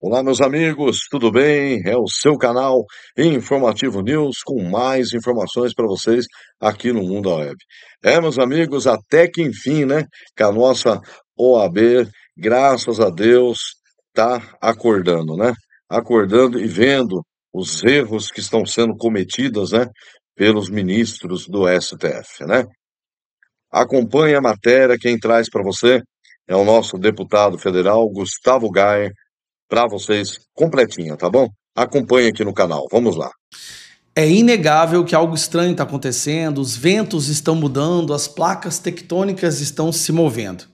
Olá, meus amigos, tudo bem? É o seu canal Informativo News com mais informações para vocês aqui no Mundo da Web. Meus amigos, até que enfim, né? Que a nossa OAB, graças a Deus, está acordando, né? Acordando e vendo os erros que estão sendo cometidos, né? Pelos ministros do STF, né? Acompanhe a matéria, quem traz para você é o nosso deputado federal, Gustavo Gayer, para vocês completinha, tá bom? Acompanhe aqui no canal. Vamos lá. É inegável que algo estranho está acontecendo, os ventos estão mudando, as placas tectônicas estão se movendo.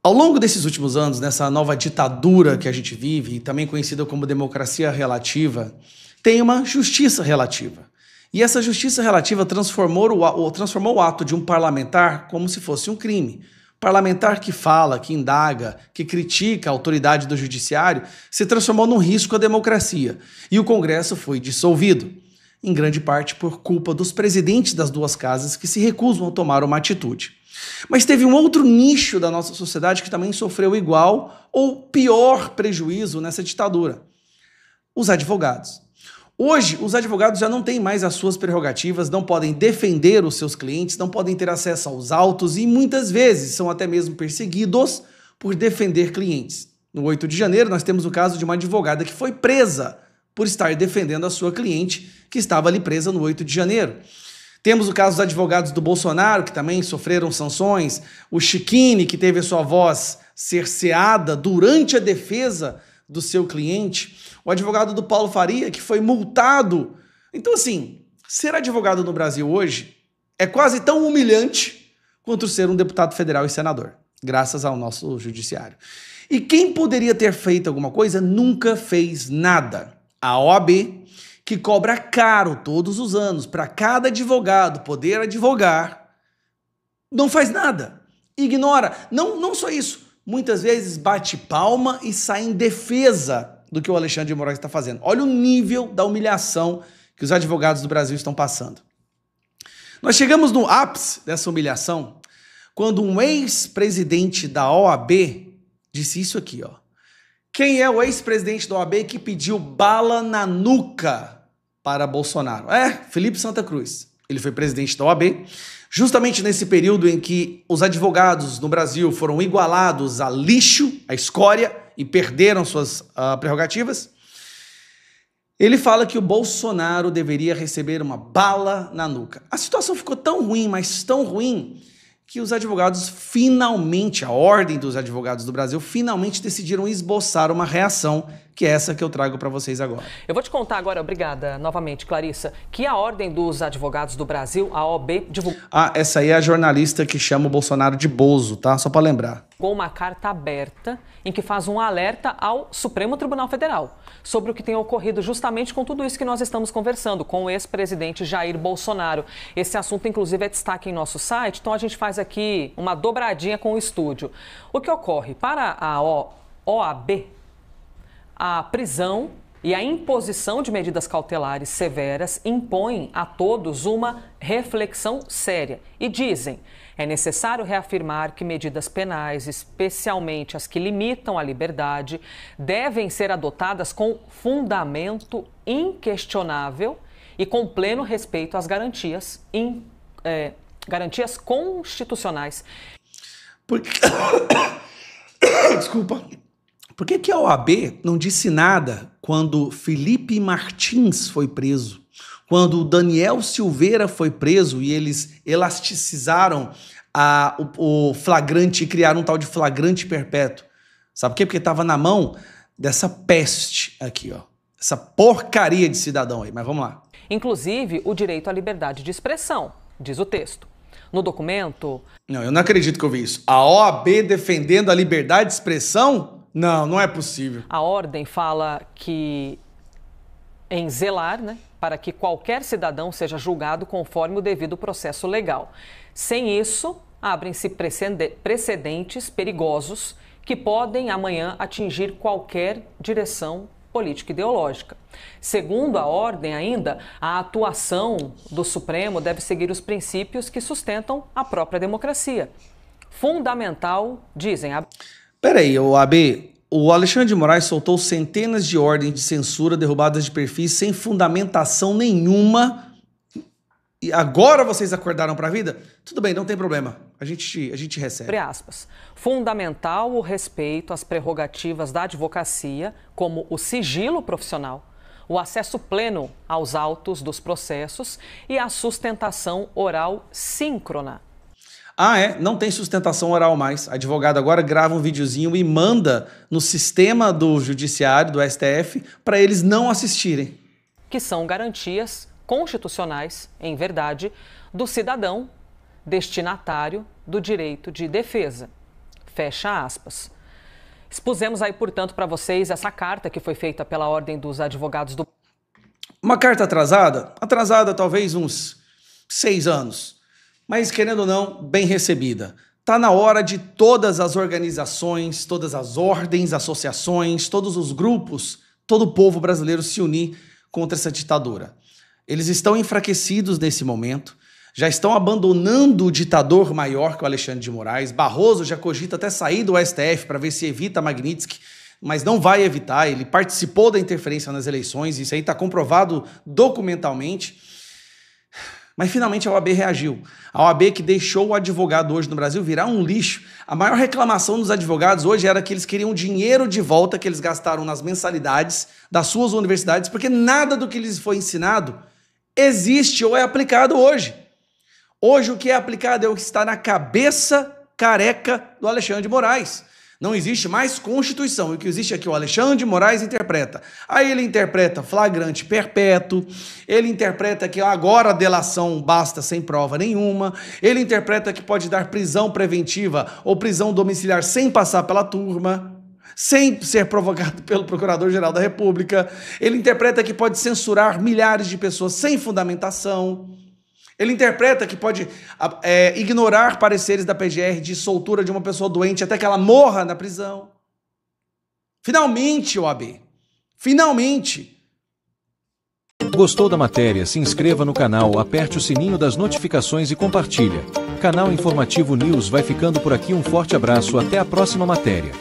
Ao longo desses últimos anos, nessa nova ditadura que a gente vive, também conhecida como democracia relativa, tem uma justiça relativa. E essa justiça relativa transformou o ato de um parlamentar como se fosse um crime. Parlamentar que fala, que indaga, que critica a autoridade do judiciário se transformou num risco à democracia. E o Congresso foi dissolvido, em grande parte por culpa dos presidentes das duas casas que se recusam a tomar uma atitude. Mas teve um outro nicho da nossa sociedade que também sofreu igual ou pior prejuízo nessa ditadura: os advogados. Hoje, os advogados já não têm mais as suas prerrogativas, não podem defender os seus clientes, não podem ter acesso aos autos e muitas vezes são até mesmo perseguidos por defender clientes. No 8 de janeiro, nós temos o caso de uma advogada que foi presa por estar defendendo a sua cliente, que estava ali presa no 8 de janeiro. Temos o caso dos advogados do Bolsonaro, que também sofreram sanções, o Chiquini, que teve a sua voz cerceada durante a defesa do seu cliente, o advogado do Paulo Faria, que foi multado. Então, assim, ser advogado no Brasil hoje é quase tão humilhante quanto ser um deputado federal e senador, graças ao nosso judiciário. E quem poderia ter feito alguma coisa nunca fez nada. A OAB, que cobra caro todos os anos para cada advogado poder advogar, não faz nada, ignora. Não só isso, muitas vezes bate palma e sai em defesa do que o Alexandre de Moraes está fazendo. Olha o nível da humilhação que os advogados do Brasil estão passando. Nós chegamos no ápice dessa humilhação quando um ex-presidente da OAB disse isso aqui, ó. Quem é o ex-presidente da OAB que pediu bala na nuca para Bolsonaro? Felipe Santa Cruz. Ele foi presidente da OAB, justamente nesse período em que os advogados no Brasil foram igualados a lixo, a escória, e perderam suas prerrogativas. Ele fala que o Bolsonaro deveria receber uma bala na nuca. A situação ficou tão ruim, mas tão ruim, que os advogados finalmente, a Ordem dos Advogados do Brasil, finalmente decidiram esboçar uma reação, que é essa que eu trago para vocês agora. Eu vou te contar agora, obrigada novamente, Clarissa, que a Ordem dos Advogados do Brasil, a OAB, divulgou... Essa aí é a jornalista que chama o Bolsonaro de Bozo, tá? Só para lembrar. Uma carta aberta em que faz um alerta ao Supremo Tribunal Federal sobre o que tem ocorrido justamente com tudo isso que nós estamos conversando, com o ex-presidente Jair Bolsonaro. Esse assunto, inclusive, é destaque em nosso site, então a gente faz aqui uma dobradinha com o estúdio. O que ocorre? Para a OAB, a prisão e a imposição de medidas cautelares severas impõem a todos uma reflexão séria e dizem: é necessário reafirmar que medidas penais, especialmente as que limitam a liberdade, devem ser adotadas com fundamento inquestionável e com pleno respeito às garantias constitucionais. Desculpa. Por que a OAB não disse nada quando Felipe Martins foi preso? Quando o Daniel Silveira foi preso e eles elasticizaram o flagrante e criaram um tal de flagrante perpétuo. Sabe por quê? Porque estava na mão dessa peste aqui, ó. Essa porcaria de cidadão aí. Mas vamos lá. Inclusive o direito à liberdade de expressão, diz o texto. No documento... Não, eu não acredito que eu vi isso. A OAB defendendo a liberdade de expressão? Não é possível. A ordem fala que em zelar, né, para que qualquer cidadão seja julgado conforme o devido processo legal. Sem isso, abrem-se precedentes perigosos que podem amanhã atingir qualquer direção política ideológica. Segundo a ordem ainda, a atuação do Supremo deve seguir os princípios que sustentam a própria democracia. Fundamental, dizem... Peraí, OAB, O Alexandre de Moraes soltou centenas de ordens de censura derrubadas de perfis sem fundamentação nenhuma. E agora vocês acordaram para a vida? Tudo bem, não tem problema. A gente recebe. Abre aspas. Fundamental o respeito às prerrogativas da advocacia, como o sigilo profissional, o acesso pleno aos autos dos processos e a sustentação oral síncrona. Ah, é? Não tem sustentação oral mais. A advogada agora grava um videozinho e manda no sistema do judiciário, do STF, para eles não assistirem. Que são garantias constitucionais, em verdade, do cidadão destinatário do direito de defesa. Fecha aspas. Expusemos aí, portanto, para vocês essa carta que foi feita pela Ordem dos Advogados do... Uma carta atrasada? Atrasada talvez uns 6 anos. Mas, querendo ou não, bem recebida. Está na hora de todas as organizações, todas as ordens, associações, todos os grupos, todo o povo brasileiro se unir contra essa ditadura. Eles estão enfraquecidos nesse momento, já estão abandonando o ditador maior que o Alexandre de Moraes. Barroso já cogita até sair do STF para ver se evita Magnitsky, mas não vai evitar. Ele participou da interferência nas eleições, isso aí está comprovado documentalmente. Mas finalmente a OAB reagiu. A OAB que deixou o advogado hoje no Brasil virar um lixo. A maior reclamação dos advogados hoje era que eles queriam dinheiro de volta que eles gastaram nas mensalidades das suas universidades, porque nada do que lhes foi ensinado existe ou é aplicado hoje. Hoje o que é aplicado é o que está na cabeça careca do Alexandre de Moraes. Não existe mais Constituição. O que existe é que o Alexandre de Moraes interpreta. Aí ele interpreta flagrante perpétuo, ele interpreta que agora a delação basta sem prova nenhuma, ele interpreta que pode dar prisão preventiva ou prisão domiciliar sem passar pela turma, sem ser provocado pelo Procurador-Geral da República, ele interpreta que pode censurar milhares de pessoas sem fundamentação. Ele interpreta que pode ignorar pareceres da PGR de soltura de uma pessoa doente até que ela morra na prisão. Finalmente, OAB. Finalmente. Gostou da matéria? Se inscreva no canal, aperte o sininho das notificações e compartilha. Canal Informativo News vai ficando por aqui. Um forte abraço, até a próxima matéria.